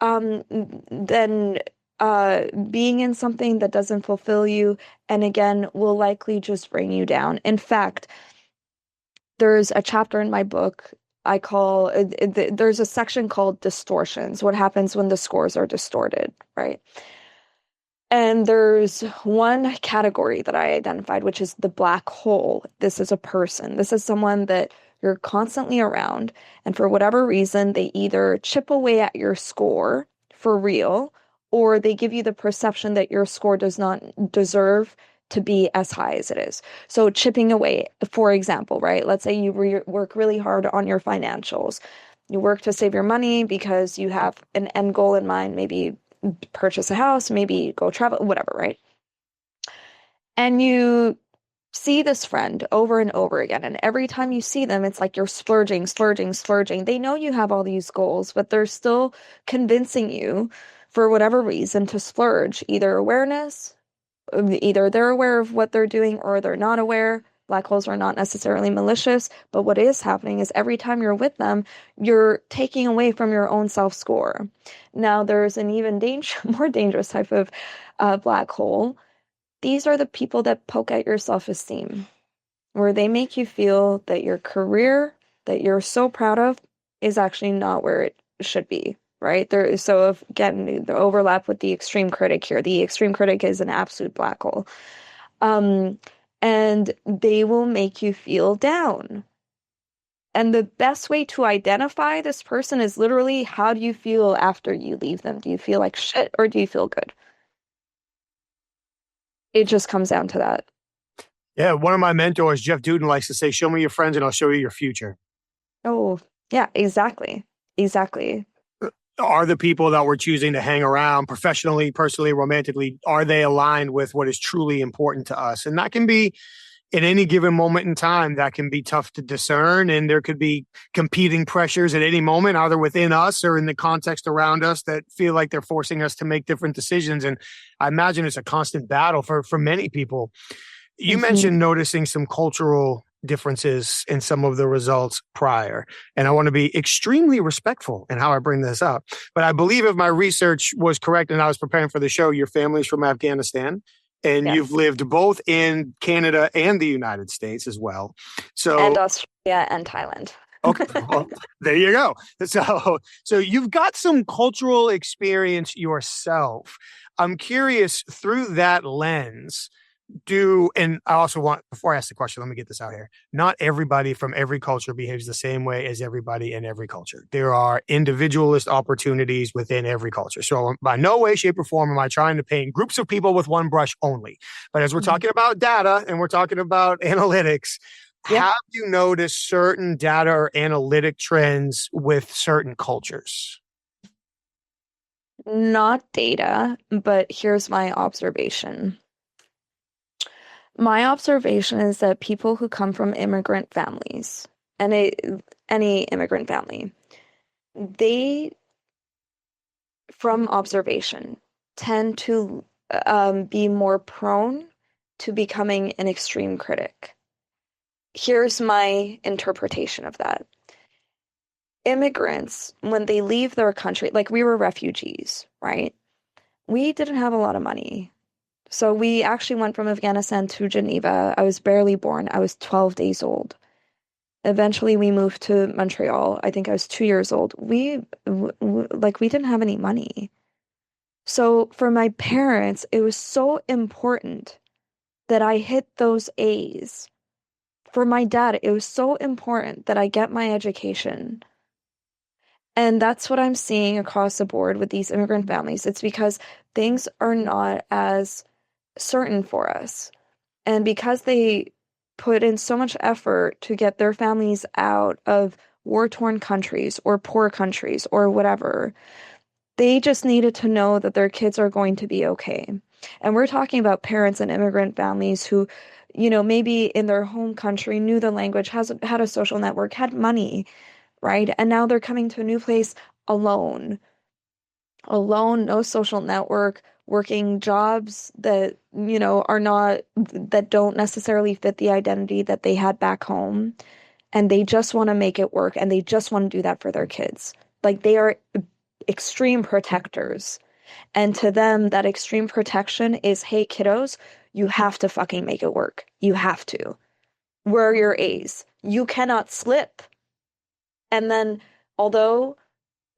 than being in something that doesn't fulfill you, and again, will likely just bring you down. In fact, there's a chapter in my book there's a section called distortions, what happens when the scores are distorted, right? And there's one category that I identified, which is the black hole. This is a person. This is someone that you're constantly around, and for whatever reason, they either chip away at your score for real, or they give you the perception that your score does not deserve to be as high as it is. So chipping away, for example, right? Let's say you work really hard on your financials. You work to save your money because you have an end goal in mind, maybe purchase a house, maybe go travel, whatever, right? And you see this friend over and over again. And every time you see them, it's like you're splurging. They know you have all these goals, but they're still convincing you for whatever reason to splurge, either they're aware of what they're doing or they're not aware. Black holes are not necessarily malicious, but what is happening is every time you're with them, you're taking away from your own self-score. Now, there's an even more dangerous type of black hole. These are the people that poke at your self-esteem, where they make you feel that your career that you're so proud of is actually not where it should be. Right there. So again, the overlap with the extreme critic here. The extreme critic is an absolute black hole. And they will make you feel down. And the best way to identify this person is literally, how do you feel after you leave them? Do you feel like shit or do you feel good? It just comes down to that. Yeah, one of my mentors, Jeff Duden, likes to say, show me your friends and I'll show you your future. Oh, yeah, exactly. Exactly. Are the people that we're choosing to hang around professionally, personally, romantically, are they aligned with what is truly important to us? And that can be, at any given moment in time, that can be tough to discern. And there could be competing pressures at any moment, either within us or in the context around us, that feel like they're forcing us to make different decisions. And I imagine it's a constant battle for many people. You mentioned noticing some cultural differences in some of the results prior. And I want to be extremely respectful in how I bring this up. But I believe if my research was correct and I was preparing for the show, your family's from Afghanistan and Yes. you've lived both in Canada and the United States as well. And Australia and Thailand. Okay, well, there you go. So you've got some cultural experience yourself. I'm curious, through that lens, And I also want, before I ask the question, let me get this out here. Not everybody from every culture behaves the same way as everybody in every culture. There are individualist opportunities within every culture. So by no way, shape, or form am I trying to paint groups of people with one brush only. But as we're talking about data and we're talking about analytics, Yeah. have you noticed certain data or analytic trends with certain cultures? Not data, but here's my observation. My observation is that people who come from immigrant families, any immigrant family, they, from observation, tend to be more prone to becoming an extreme critic. Here's my interpretation of that. Immigrants, when they leave their country, like we were refugees, right? We didn't have a lot of money. So we actually went from Afghanistan to Geneva. I was barely born. I was 12 days old. Eventually, we moved to Montreal. I think I was 2 years old. We didn't have any money. So for my parents, it was so important that I hit those A's. For my dad, it was so important that I get my education. And that's what I'm seeing across the board with these immigrant families. It's because things are not as certain for us. And because they put in so much effort to get their families out of war-torn countries or poor countries or whatever, they just needed to know that their kids are going to be okay. And we're talking about parents and immigrant families who, maybe in their home country knew the language, had a social network, had money, right? And now they're coming to a new place alone. Alone, no social network, working jobs that, that don't necessarily fit the identity that they had back home. And they just want to make it work, and they just want to do that for their kids. Like, they are extreme protectors. And to them, that extreme protection is, hey, kiddos, you have to fucking make it work. You have to. Where are your A's? You cannot slip. And then, although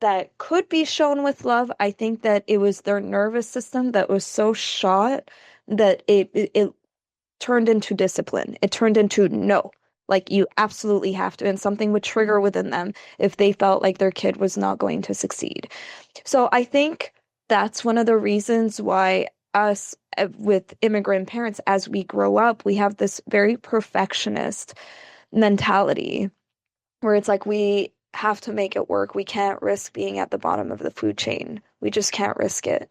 that could be shown with love, I think that it was their nervous system that was so shot that it turned into discipline. It turned into no. Like, you absolutely have to, and something would trigger within them if they felt like their kid was not going to succeed. So I think that's one of the reasons why us with immigrant parents, as we grow up, we have this very perfectionist mentality where it's like we have to make it work. We can't risk being at the bottom of the food chain. We just can't risk it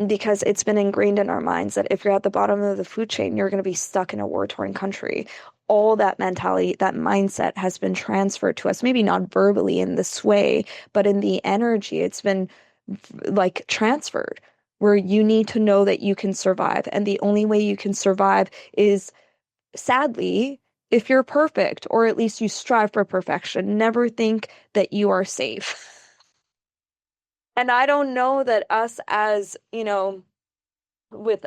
because it's been ingrained in our minds that if you're at the bottom of the food chain, you're going to be stuck in a war-torn country. All that mentality, that mindset has been transferred to us, maybe not verbally in this way, but in the energy, it's been like transferred, where you need to know that you can survive. And the only way you can survive is, sadly, if you're perfect, or at least you strive for perfection. Never think that you are safe. And I don't know that us as, with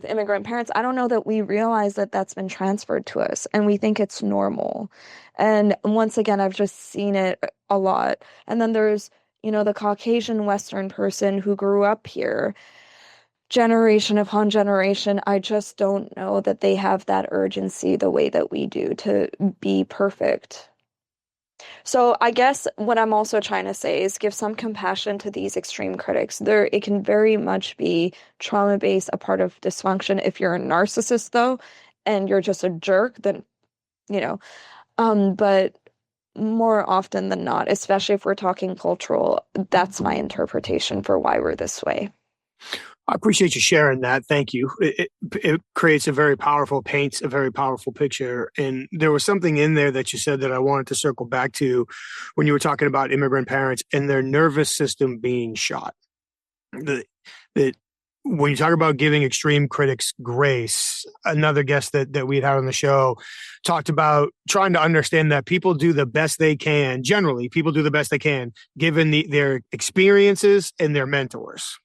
immigrant parents, I don't know that we realize that that's been transferred to us and we think it's normal. And once again, I've just seen it a lot. And then there's, the Caucasian Western person who grew up here, generation upon generation. I just don't know that they have that urgency the way that we do to be perfect. So I guess what I'm also trying to say is give some compassion to these extreme critics. It can very much be trauma-based, a part of dysfunction. If you're a narcissist, though, and you're just a jerk, then, but more often than not, especially if we're talking cultural, that's my interpretation for why we're this way. I appreciate you sharing that. Thank you. It creates paints a very powerful picture. And there was something in there that you said that I wanted to circle back to when you were talking about immigrant parents and their nervous system being shot. That when you talk about giving extreme critics grace, another guest that we'd had on the show talked about trying to understand that people do the best they can. Generally, people do the best they can given their experiences and their mentors.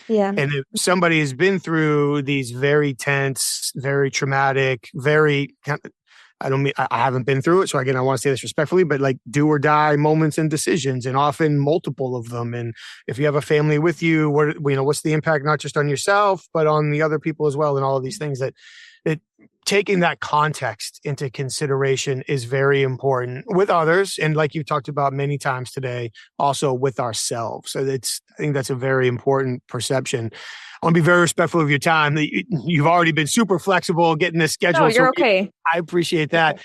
Yeah. And if somebody has been through these very tense, very traumatic, I haven't been through it. So again, I want to say this respectfully, but like do or die moments and decisions, and often multiple of them. And if you have a family with you, what's the impact, not just on yourself, but on the other people as well. And all of these things that taking that context into consideration is very important with others. And like you've talked about many times today, also with ourselves. So I think that's a very important perception. I want to be very respectful of your time. You've already been super flexible getting this No, schedule. So you're okay. I appreciate that.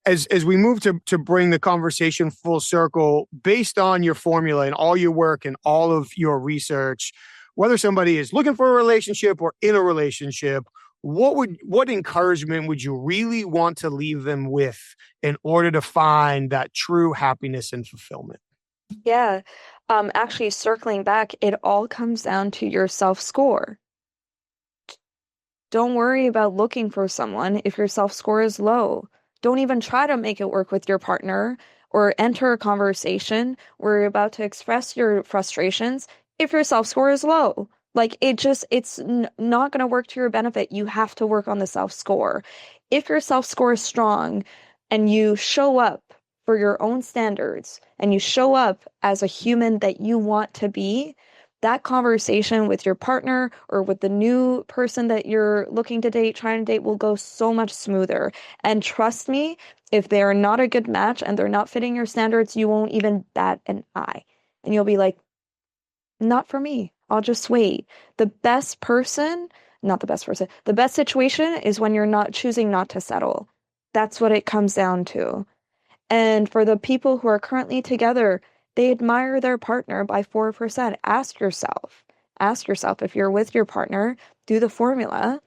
As we move to bring the conversation full circle, based on your formula and all your work and all of your research, whether somebody is looking for a relationship or in a relationship, what encouragement would you really want to leave them with in order to find that true happiness and fulfillment? Yeah. Actually, circling back, it all comes down to your self-score. Don't worry about looking for someone if your self-score is low. Don't even try to make it work with your partner or enter a conversation where you're about to express your frustrations if your self-score is low. Like it's not going to work to your benefit. You have to work on the self-score. If your self-score is strong and you show up for your own standards and you show up as a human that you want to be, that conversation with your partner or with the new person that you're looking to date, trying to date, will go so much smoother. And trust me, if they are not a good match and they're not fitting your standards, you won't even bat an eye. And you'll be like, not for me. I'll just wait. The best person, not the best person, the best situation is when you're not choosing not to settle. That's what it comes down to. And for the people who are currently together, they admire their partner by 4%. Ask yourself if you're with your partner, do the formula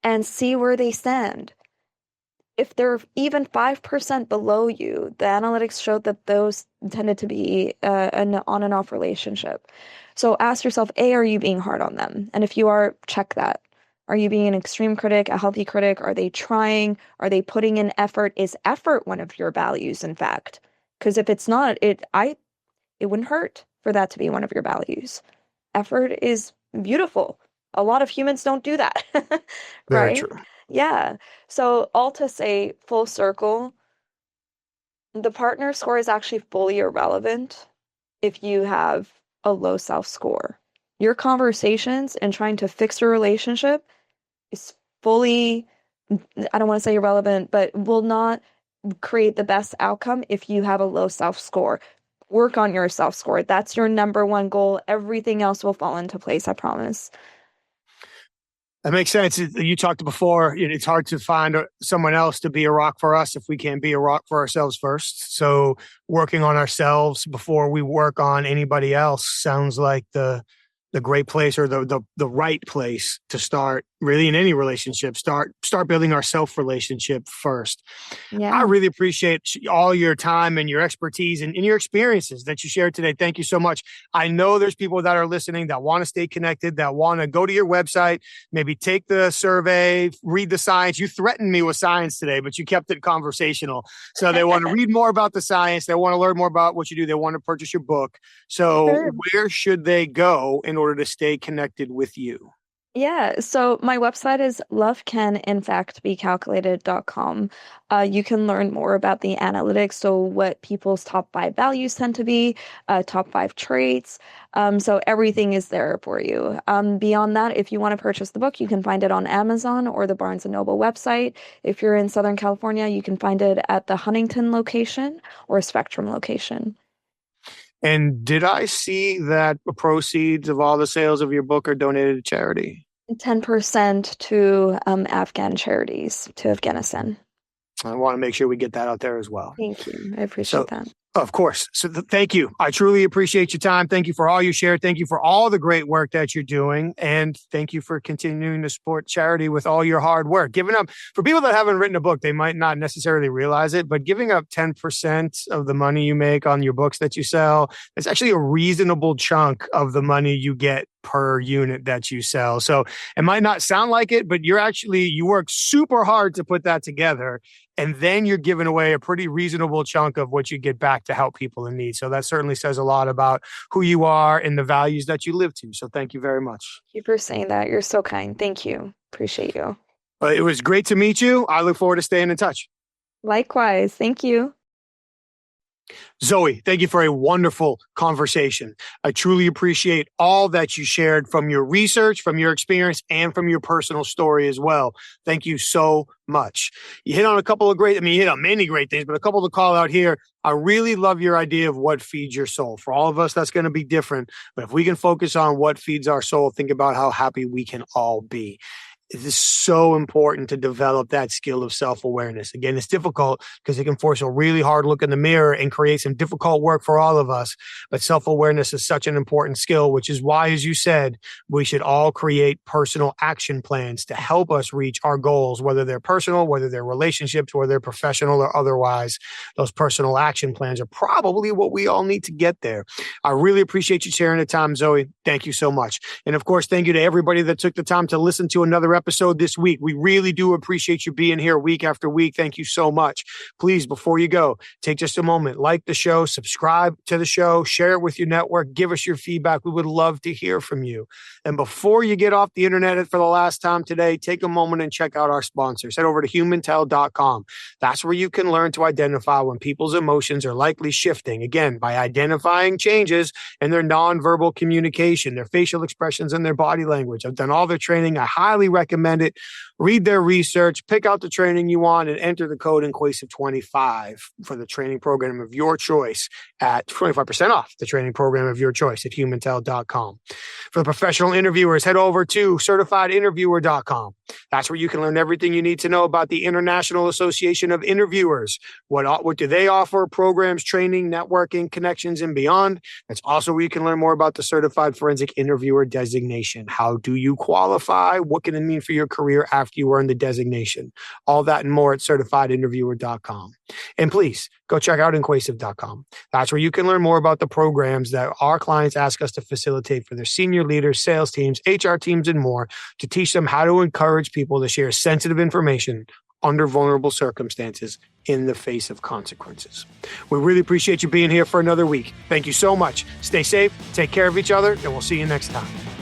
and see where they stand. If they're even 5% below you, the analytics showed that those tended to be an on and off relationship. So ask yourself, A, are you being hard on them? And if you are, check that. Are you being an extreme critic, a healthy critic? Are they trying? Are they putting in effort? Is effort one of your values, in fact? Because if it's not, it wouldn't hurt for that to be one of your values. Effort is beautiful. A lot of humans don't do that, Very right? true. Yeah. So all to say, full circle, the partner score is actually fully irrelevant if you have a low self-score. Your conversations and trying to fix a relationship is fully, I don't want to say irrelevant, but will not create the best outcome if you have a low self-score. Work on your self-score. That's your number one goal. Everything else will fall into place, I promise. That makes sense. You talked before, it's hard to find someone else to be a rock for us if we can't be a rock for ourselves first. So working on ourselves before we work on anybody else sounds like the great place or the right place to start really in any relationship. Start building our self relationship first. I Yeah. really appreciate all your time and your expertise and your experiences that you shared today. Thank you so much. I know there's people that are listening that want to stay connected, that want to go to your website, maybe take the survey, read the science. You threatened me with science today, but you kept it conversational. So they want to read more about the science. They want to learn more about what you do. They want to purchase your book. So Sure. where should they go in order to stay connected with you? Yeah, so my website is lovecaninfactbecalculated.com. You can learn more about the analytics, so what people's top 5 values tend to be, top 5 traits. So everything is there for you. Beyond that, if you want to purchase the book, you can find it on Amazon or the Barnes& and Noble website. If you're in Southern California, you can find it at the Huntington location or Spectrum location. And did I see that the proceeds of all the sales of your book are donated to charity? 10% to Afghan charities to Afghanistan. I want to make sure we get that out there as well. Thank you. I So, appreciate that. of course. So, thank you. I truly appreciate your time. Thank you for all you shared. Thank you for all the great work that you're doing. And thank you for continuing to support charity with all your hard work. Giving up, for people that haven't written a book, they might not necessarily realize it, but giving up 10% of the money you make on your books that you sell is actually a reasonable chunk of the money you get per unit that you sell. So it might not sound like it, but you work super hard to put that together. And then you're giving away a pretty reasonable chunk of what you get back to help people in need. So that certainly says a lot about who you are and the values that you live to. So thank you very much. Thank you for saying that. You're so kind. Thank you. Appreciate you. It was great to meet you. I look forward to staying in touch. Likewise. Thank you. Zoey, thank you for a wonderful conversation. I truly appreciate all that you shared from your research, from your experience, and from your personal story as well. Thank you so much. You hit on a couple of you hit on many great things, but a couple to call out here. I really love your idea of what feeds your soul. For all of us, that's going to be different. But if we can focus on what feeds our soul, think about how happy we can all be. It is so important to develop that skill of self-awareness. Again, it's difficult because it can force a really hard look in the mirror and create some difficult work for all of us. But self-awareness is such an important skill, which is why, as you said, we should all create personal action plans to help us reach our goals, whether they're personal, whether they're relationships, whether they're professional or otherwise. Those personal action plans are probably what we all need to get there. I really appreciate you sharing the time, Zoey. Thank you so much. And of course, thank you to everybody that took the time to listen to another episode this week. We really do appreciate you being here week after week. Thank you so much. Please, before you go, take just a moment, like the show, subscribe to the show, share it with your network, give us your feedback. We would love to hear from you. And before you get off the internet for the last time today, take a moment and check out our sponsors. Head over to humantel.com. That's where you can learn to identify when people's emotions are likely shifting. Again, by identifying changes in their nonverbal communication, their facial expressions, and their body language. I've done all their training. I highly recommend it. Read their research, pick out the training you want, and enter the code INQUASIVE25 for the training program of your choice at 25% off the training program of your choice at humantel.com. For the professional interviewers, head over to certifiedinterviewer.com. That's where you can learn everything you need to know about the International Association of Interviewers. What do they offer? Programs, training, networking, connections, and beyond. That's also where you can learn more about the Certified Forensic Interviewer designation. How do you qualify? What can it mean for your career after you earn the designation? All that and more at certifiedinterviewer.com. And please go check out inquasive.com. That's where you can learn more about the programs that our clients ask us to facilitate for their senior leaders, sales teams, HR teams, and more to teach them how to encourage people to share sensitive information under vulnerable circumstances in the face of consequences. We really appreciate you being here for another week. Thank you so much. Stay safe, take care of each other, and we'll see you next time.